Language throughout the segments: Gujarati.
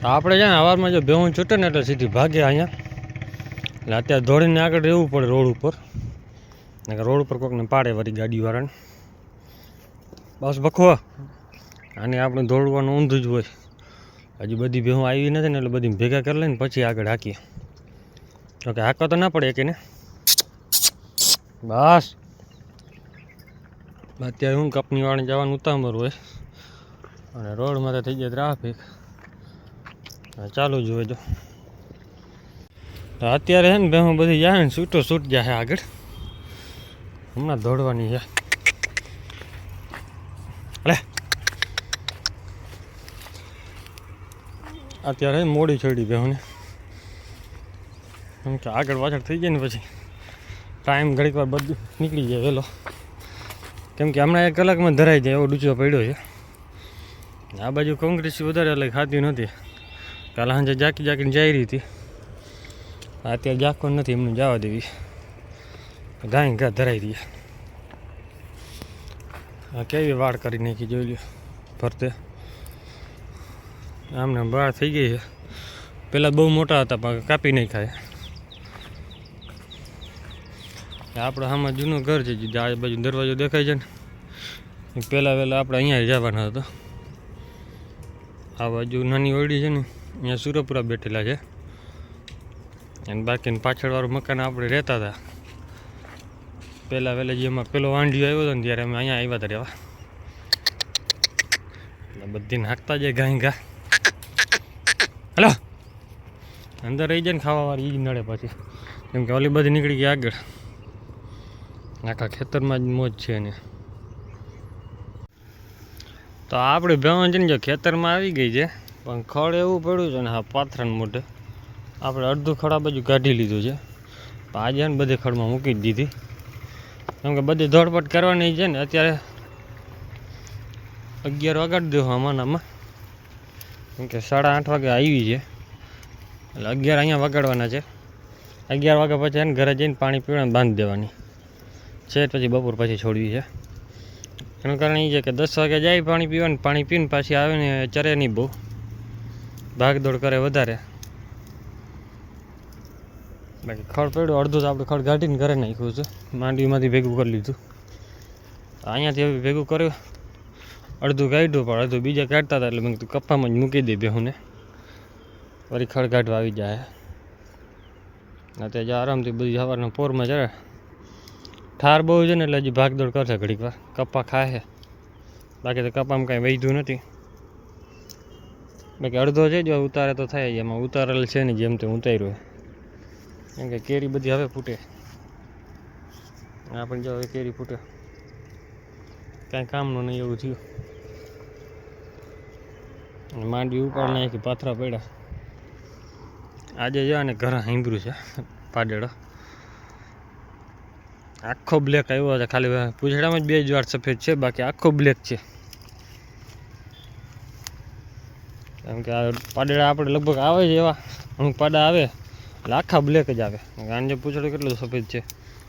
આપણે છે ને સવારમાં જો ભેહું છૂટે ને એટલે સીધી ભાગે અહીંયા. એટલે અત્યારે દોડીને આગળ રહેવું પડે રોડ ઉપર. રોડ ઉપર કોઈકને પાડે વળી ગાડીવાળાને. બસ બખવા આને આપણે દોડવાનું ઊંધું જ હોય. હજી બધી ભેહું આવી નથી ને એટલે બધી ભેગા કરી લઈને પછી આગળ હાકીએ. ઓકે હાંકવા તો ના પડે કે ને બસ. અત્યારે હું કંપનીવાળાને જવાનું ઉતામળ હોય અને રોડમાં તો થઈ જાય ટ્રાફિક. ચાલુ જ હોય જો અત્યારે છે ને ભેહું બધી જાય ને છૂટો છૂટ જાય આગળ. હમણાં દોડવાની છે. અલે અત્યારે મોડી છોડી ભેહુંને કેમ કે આગળ પાછળ થઈ જાય ને પછી ટાઈમ ઘડીક વાર બધું નીકળી જાય વહેલો. કેમ કે હમણાં 1 કલાકમાં ધરાઈ જાય એવો ડૂચો પડ્યો છે. આ બાજુ કોંગ્રેસ વધારે એટલે ખાતી નથી. કાલ સાંજે જાકીને જઈ રહી હતી. અત્યારે જાકવાનું નથી એમનું જવા દેવી. ગાય ઘા ધરાઈ રહી. આ કેવી વાળ કરી નાખી જોઈ લ્યો ફરતે. આમને વાળ થઈ ગઈ છે. પહેલાં બહુ મોટા હતા પણ કાપી નહીં ખાય. આપણે આમાં જૂનું ઘર છે આ બાજુ દરવાજો દેખાય છે ને પહેલાં આપણે અહીંયા જવાના હતો. આ બાજુ નાની ઓરડી છે ને અહીંયા સુરપુરા બેઠેલા છે અને બાકીને પાછળવાળું મકાન આપણે રહેતા હતા. પહેલાં જેમાં પેલો વાંઢિયો આવ્યો હતો ને ત્યારે અમે અહીંયા આવ્યા હતા રહેવા. એટલે બધીને હાંકતા જાય ગાય ઘા. હલો અંદર રહી જાય ને ખાવાવાળી એ જ નડે પછી. કેમ કે ઓલી બધી નીકળી ગઈ આગળ. આખા ખેતરમાં જ મોજ છે ને. તો આપણે ભેણ છે ને જો ખેતરમાં આવી ગઈ છે પણ ખડ એવું પડ્યું છે ને હા પાથરાને મોઢે. આપણે અડધું ખડ આ બાજુ કાઢી લીધું છે. આજે ને બધે ખડમાં મૂકી જ દીધી. કેમ કે બધી દોડપટ કરવાની છે ને અત્યારે 11 વાગાડી દેવું આમાં. કેમ કે 8:30 વાગે આવી છે એટલે 11 અહીંયા વગાડવાના છે. 11 વાગ્યા પછી એને ઘરે જઈને પાણી પીવાનું બાંધી દેવાની છે. પછી બપોર પછી છોડવી છે. એનું કારણ એ છે કે 10 વાગે જાય પાણી પીવાનું. પાણી પીને પાછી આવે ને ચરે નહીં બહુ. ભાગદોડ કરે વધારે. બાકી ખડ પડ્યું અડધું તો આપણે ખડ કાઢીને ઘરે નાખ્યું છે. માંડવીમાંથી ભેગું કરી લીધું. અહીંયાથી ભેગું કર્યું. અડધું કાઢ્યું પણ અડધું બીજા કાઢતા હતા એટલે મેં કીધું કપ્પામાં જ મૂકી દે ભેહુંને. વળી ખડ કાઢવા આવી જાય. અત્યારે આરામથી બધી સવારના પોરમાં ચડે. ઠાર બહુ છે ને એટલે હજી ભાગદોડ કરશે ઘડીક વાર. કપ્પા ખાય. બાકી તો કપ્પામાં કાંઈ વૈધું નથી. બાકી અડધો છે જો ઉતારે તો થાય. એમાં ઉતારેલ છે ને જેમ તેમ ઉતાર્યું. કેમ કે કેરી બધી હવે ફૂટે. આ પણ જો હવે કેરી ફૂટે. કાંઈ કામનું નહીં એવું થયું. માંડવી ઉપાડ નાખી પાથરા પડ્યા. આજે જો ને ઘરે સાંભળ્યું છે પાડેડો આખો બ્લેક આવ્યો છે. ખાલી પૂંછડામાં જ 2 જ વાર સફેદ છે. બાકી આખો બ્લેક છે. કેમ કે આ પાડેડા આપણે લગભગ આવે છે એવા અમુક પાડા આવે એટલે આખા બ્લેક જ આવે. આને પૂંછડું કેટલું સફેદ છે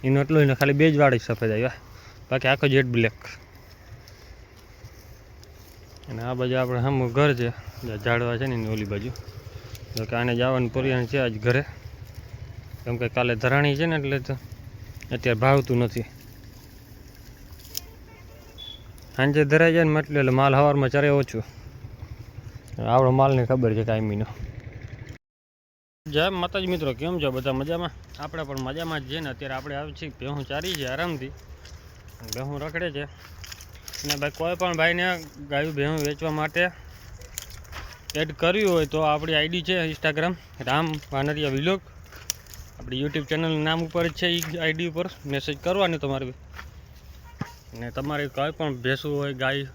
એનો એટલું ને ખાલી 2 જ વાર જ સફેદ આવ્યા. બાકી આખો જેટ બ્લેક. અને આ બાજુ આપણે સામું ઘર છે ઝાડવા છે ને એની ઓલી બાજુ. જો કે આને જવાનું પરિણામ છે આજ ઘરે. કેમ કે કાલે ધરાણી છે ને એટલે તો અત્યારે ભાવતું નથી. સાંજે ધરાઈ જાય ને એટલે માલ સવારમાં ચરે ઓછું. આપણો માલને ખબર છે કાયમીનો. જય માતાજી મિત્રો, કેમ છો બધા? મજામાં? આપણે પણ મજામાં જ છે ને. અત્યારે આપણે આવી છીએ ભેહું ચારી છે આરામથી. ભેહું રખડે છે અને ભાઈ કોઈ પણ ભાઈને ગાયું ભેહું વેચવા માટે એડ કરવી હોય તો આપણી આઈડી છે ઇન્સ્ટાગ્રામ રામ વાનરિયા વિલોગ. આપણી યુટ્યુબ ચેનલનું નામ ઉપર જ છે. એ આઈડી ઉપર મેસેજ કરવાની તમારે. અને તમારે કંઈ પણ ભેંસું હોય ગાય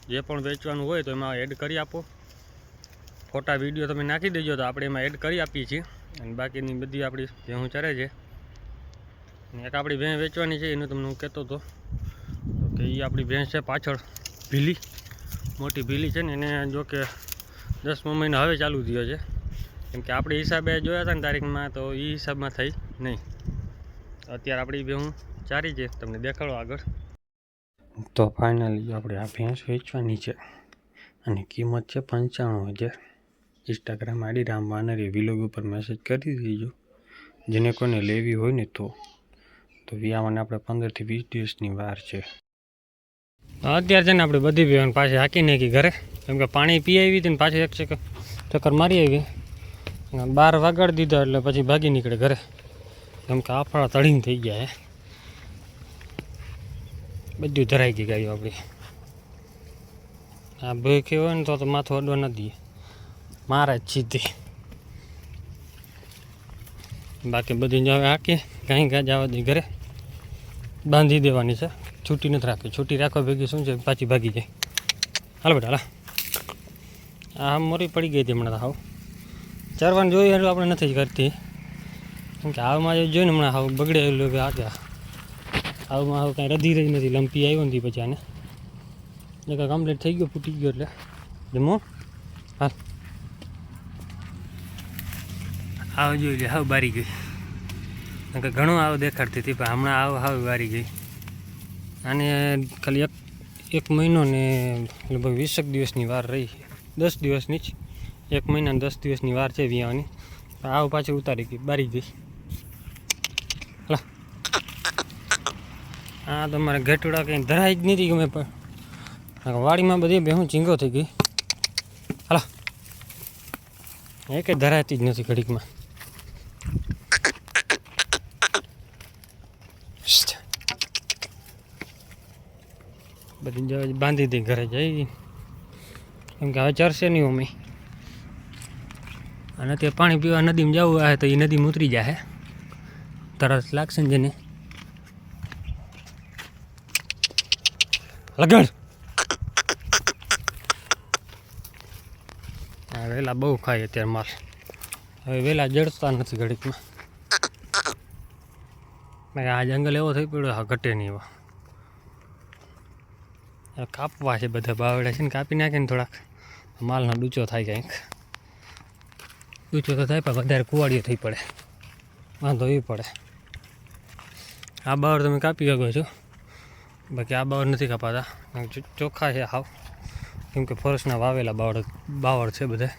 જે પણ વેચવાનું હોય તો એમાં એડ કરી આપો. ફોટા વિડીયો તમે નાખી દેજો તો આપણે એમાં એડ કરી આપીએ છીએ. અને બાકીની બધી આપણી ભેહું ચરે છે. અને એક આપણી ભેંસ વેચવાની છે એનું તમને હું કહેતો હતો કે એ આપણી ભેંસ છે પાછળ ભીલી મોટી ભીલી છે ને એને જો કે 10મો મહિનો હવે ચાલુ થયો છે. કેમ કે આપણે હિસાબે જોયા હતા ને તારીખમાં તો એ હિસાબમાં થઈ નહીં. અત્યારે આપણી ભેહું ચારી છે તમને દેખાડો આગળ. તો ફાઇનલી આપણે આ ભેંસ વેચવાની છે અને કિંમત છે 95,000. ઇન્સ્ટાગ્રામ આઈડી રામ વાનરી વિલોગ ઉપર મેસેજ કરી દેજો. જેને કોઈને લેવી હોય ને તો વિયાવાને આપણે 15 થી 20 દિવસની વાર છે. અત્યારે છે ને આપણે બધી ભેણ પાછી હાકી નાખી ઘરે, કેમ કે પાણી પી આવી હતી ને પાછી એક ચક્કર મારી આવી. 12 વાગાડી દીધા એટલે પછી ભાગી નીકળે ઘરે, કેમ કે આફળા તળીને થઈ ગયા. બધું ધરાઈ ગઈ ગાયો આપણી. આ બે હોય ને તો માથું અડવા ન દઈએ, મારા જ સીધી. બાકી બધી જ હવે હાકી કાંઈ કાં જવા દઈ ઘરે, બાંધી દેવાની છે. છૂટી નથી રાખવી, છૂટી રાખવા ભેગી શું છે પાછી ભાગી જાય. હાલ બેટા હાલ. આ મોરી પડી ગઈ હતી હમણાં. હાવ ચરવાનું જોયું એટલે આપણે નથી જ કરતી, કેમ કે હાવમાં જોઈને હમણાં હાવ બગડે એટલું કે આગળ હાવમાં હાવ કાંઈ રધી રહી નથી. લંપી આવ્યો નથી પછી આને જે કાંઈ કમ્પ્લીટ થઈ ગયો, ફૂટી ગયો એટલે જમો. હાલ આવ જોઈ લે, હાવ બારી ગઈ. કેમ કે ઘણું આવ દેખાડતી હતી પણ હમણાં હાવ બારી ગઈ. આને ખાલી એક મહિનો ને લગભગ 20 દિવસની વાર રહી છે. 10 દિવસની જ, 1 મહિના ને 10 દિવસની વાર છે વિયાવાની. આવ પાછી ઉતારી ગઈ, બારી ગઈ. હલા હા તમારે ઘેટુડા કંઈ ધરાઈ જ નથી ગમે, પણ વાડીમાં બધી બેહું ઝીંગો થઈ ગઈ. હલા એ કંઈ ધરાતી જ નથી ઘડીકમાં. બધી બાંધી દઈ ઘરે જઈ, કેમ કે હવે ચરશે નહીં મમ્મી. અને અત્યારે પાણી પીવા નદીમાં જવું આવે તો એ નદીમાં ઉતરી જાય, તરસ લાગશે ને જેને. લગડ હા વહેલા બહુ ખાય અત્યારે માલ. હવે વહેલા જડતા નથી ઘડીકમાં. આ જંગલ એવો થઈ પડ્યો, હા ઘટે નહીં. એવો કાપવા છે બધા બાવડા છે ને, કાપી નાખે ને થોડાક માલનો ડૂચો થાય. કંઈક ડૂચો તો થાય પણ વધારે કુવાડીઓ થઈ પડે, વાંધો એ પડે. આ બાવળ તમે કાપી શકો છો, બાકી આ બાવળ નથી કાપાતા. ચોખ્ખા છે હાવ, કેમ કે ફોરેસ્ટના વાવેલા બાવળ છે બધા,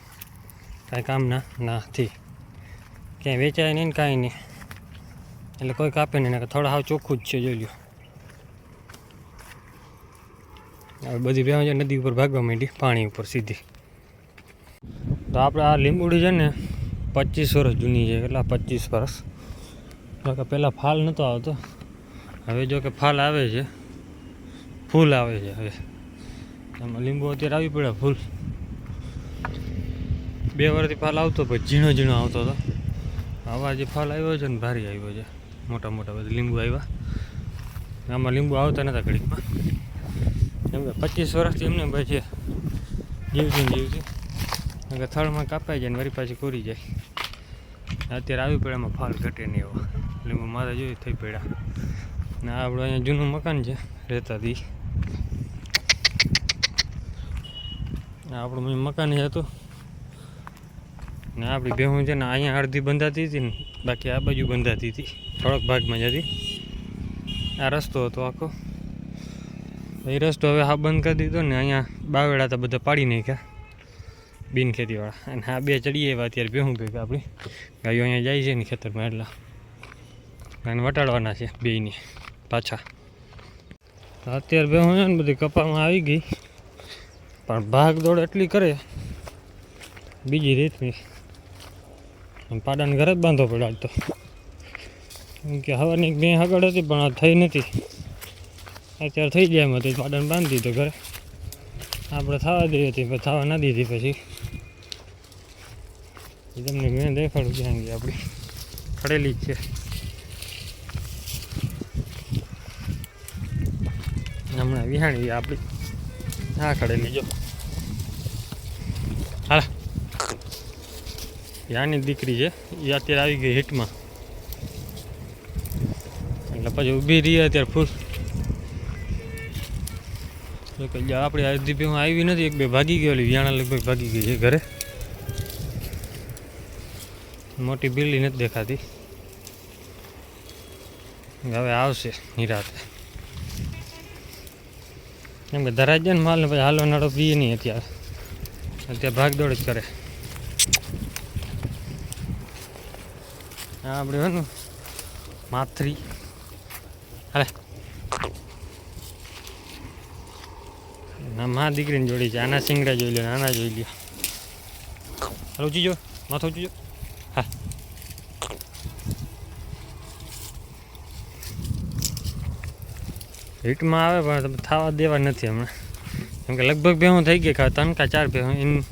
કાંઈ કામના નથી. ક્યાંય વેચાય નહીં ને કાંઈ નહીં, એટલે કોઈ કાપે નહીં. થોડા હાવ ચોખ્ખું જ છે, જોઈ લો. હવે બધી ભેંસો નદી ઉપર ભાગવા માંડી, પાણી ઉપર સીધી. તો આપણે આ લીંબુડી છે ને 25 વર્ષ જૂની છે. કેટલા 25 વર્ષ. કે પહેલાં ફાલ નહોતો આવતો, હવે જો કે ફાલ આવે છે, ફૂલ આવે છે. હવે એમાં લીંબુ અત્યારે આવી પડ્યા ફૂલ. 2 વર્ષથી ફાલ આવતો પછી ઝીણો ઝીણો આવતો હતો. આવા જે ફાલ આવ્યો છે ને ભારી આવ્યો છે, મોટા મોટા બધા લીંબુ આવ્યા. આમાં લીંબુ આવતા નહોતા ઘડીકમાં, કેમ કે 25 વર્ષથી એમને ભાઈ છે જીવતી. કે થળમાં કાપાઈ જાય ને વળી પાછી કોરી જાય. અત્યારે આવી પડે એમાં ફાલ ઘટે નહીં એવો. લીંબુ મારે જોઈ થઈ પડ્યા. ને આપણું અહીંયા જૂનું મકાન છે રહેતાથી, આપણું મકાન હતું ને આપણી ભેહું છે ને અહીંયા અડધી બંધાતી હતી ને બાકી આ બાજુ બંધાતી હતી, થોડોક ભાગમાં જ હતી. આ રસ્તો હતો આખો, એ રસ્તો હવે હા બંધ કરી દીધો ને. અહીંયા બાવેડા તો બધા પાડી નાખ્યા બિન ખેતીવાળા. અને આ 2 ચડીએ એવા અત્યારે ભેહું ભેગા આપણી ગાયો અહીંયા જાય છે ને ખેતરમાં, એટલા અને વટાડવાના છે બેયને પાછા. તો અત્યારે ભેહું છે ને બધી કપામાં આવી ગઈ, પણ ભાગ દોડ એટલી કરે બીજી રીતની. પાડાને ઘરે જ બાંધવો પડ્યો આજ તો, કેમ કે હવાની બે હગડ હતી પણ આ થઈ નથી. અત્યારે થઈ જાય એમાં તો પાડાને બાંધી દીધો ઘરે. આપણે થવા દઈ હતી પણ થવા ના દીધી. પછી તમને મેં દેખાડું ક્યાં ગઈ આપણી ખડેલી જ છે. હમણાં વિહાણી આપણી હા ખડેલી જો. હા યાની દીકરી છે એ અત્યારે આવી ગઈ હિટમાં, એટલે પછી ઊભી રહી અત્યારે ફૂલ. આપણે અડધી ભેહું આવી નથી, 1-2 ભાગી ગયેલી. વિયાણા લગભગ ભાગી ગઈ છે ઘરે. મોટી બિલ્ડી નથી દેખાતી, હવે આવશે નિરાતે. કેમ કે ધરાઈ જાય ને માલ ને પછી હાલવા નાડો પીએ નહીં. અત્યારે ભાગદોડ જ કરે. આપણે હોય ને માથરી હાલે ના મા દીકરીની જોડી છે. આના સિંગડા જોઈ લો, આના જોઈ લ્યો. હાલ ઊંચી જો, માથું ઊંચી જો. હા હીટમાં આવે પણ થવા દેવા નથી હમણાં, કેમ કે લગભગ ભેહું થઈ ગઈ 3 કે 4 ભેહું. એની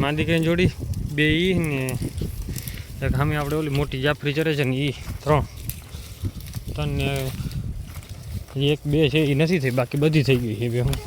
મા દીકરીની જોડી 2 ઈ ને એક સામે આપણે ઓલી મોટી જાફરી ચરે છે ને એ 3 ને 1 2 છે એ નથી થઈ, બાકી બધી થઈ ગઈ છે ભેહું.